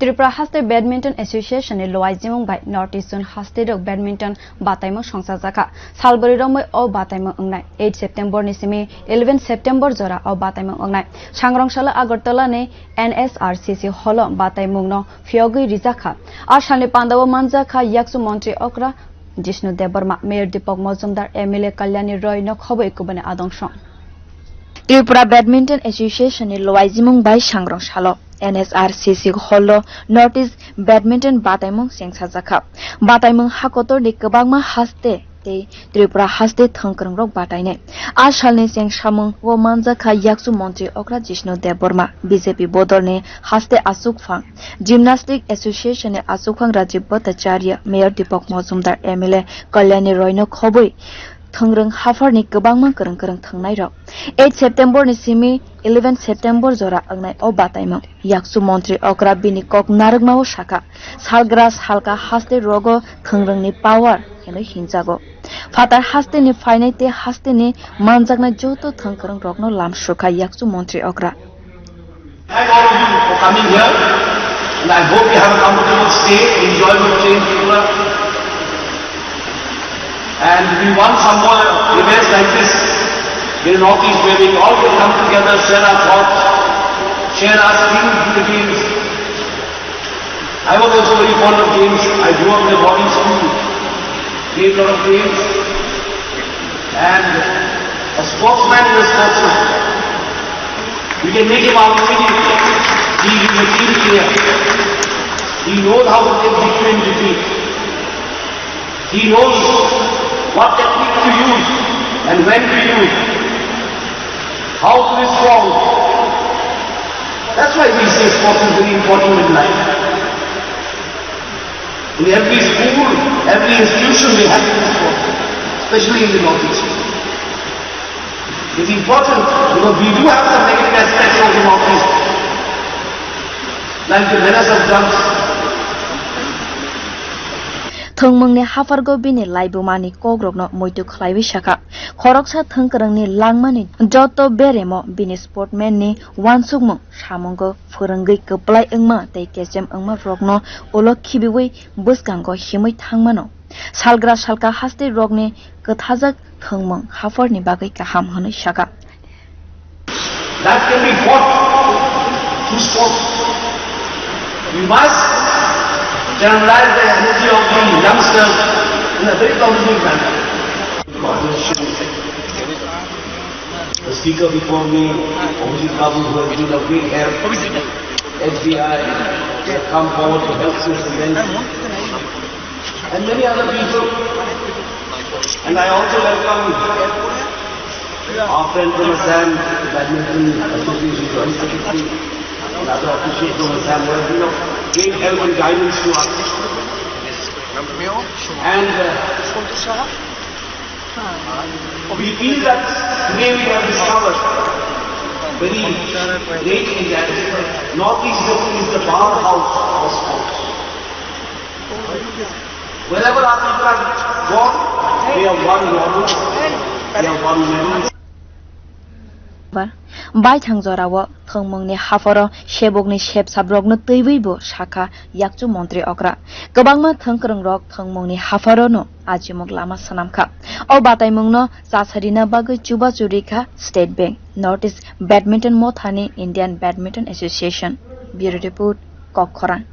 Tripura Haste Badminton Association ni loaizimung bai Northeastern Haste dok badminton bataimung songsajaka salbari romoi o bataimung ongnai 8 September ni simi 11 September jora o bataimung ongnai sangrongsala Agartala ni NSRCC holo bataimung no fiogui rijaka ashalni pandawa manjaka yakchu montri okra Jishnu Debarma Mayor Deepak Mojumdar MLA Kalyani Roy no khoboi kubane adongshong Tripura Badminton Association ni loaizimung bai sangrongsalo NSRCC holo Northeast Badminton bataimung chengsai bataimung hakotor ni kwbangma haste te Tripura haste thangkrang rok bataine ashalni chengsamung wo manjaka yakchu montri okra Jishnu Debarma BJP bodol ni haste asukphang Gymnastic Association ni asukphang Rajiv Bhattacharya Mayor Deepak Mojumdar MLA Kalyani Roy no khoboi thangrang hafar ni kwbangma korang thangnai rok 8 September ni simi 11 September jora angnai o bataimung yakchu montri okra bini kok naragmao shaka salgras halka haste rogo thangrang ni power heno hinjago fatar haste ni fainai te haste ni manjakna joto thangkrang rokno lam shuka yakchu montri okra Thank all of you for coming here and I hope you have a comfortable stay, enjoyable stay in Tripura. And we want some more events like this in the Northeast where we all can come together, share our thoughts, share our feelings in the games. I was also very fond of games. I grew up in a boarding school, played a lot of games. And a sportsman is a sportsman. We can make him out immediately. He is a team player. He knows how to take victory and defeat. He knows what technique to use and when to use, how to be strong. That's why we say sports is very important in life. In every school, every institution they have to do sports, especially in the Northeast. It's important because we do have some negative aspects of the Northeast, like the menace of drugs. Thongmungni hafargo bini laibumani kogrokno moitu khlaiwi shaka khoroksa thangkrangni langmani joto beremo bini sportman ni wansukmo samongo phorangui kplai engma tei kechem engma rokno olo khibiwi buskango himui thangmano salgra salka haste rokni kathajak thongmung hafarni bagai kaham honu shaka That can be fought through sport. We must generalize the energy of the youngsters in a very promising manner. The speaker before me, Omjit Babu, who has been of great help, SBI, has come forward to help this event, and many other people. And I also welcome our friend from Assam, the Badminton Association Joint Secretary, and other officials from Assam who have gave help and guidance to us. And we feel that today we have discovered very greatly that Northeast is the powerhouse of sports. Wherever our people have gone, they have won gold, they have won medals. Bai thangjorawo thongmungni hafaro shebokni shep sabrokno teiwibo shaka yakchu montri okra kwbangma thangkrang rok thongmungni hafaro no ajimuk lama sanamkha o bataimungno chasarina bagui chuba churikha State Bank Northeast Badminton Mothani Indian Badminton Association Bureau Report Kokhoran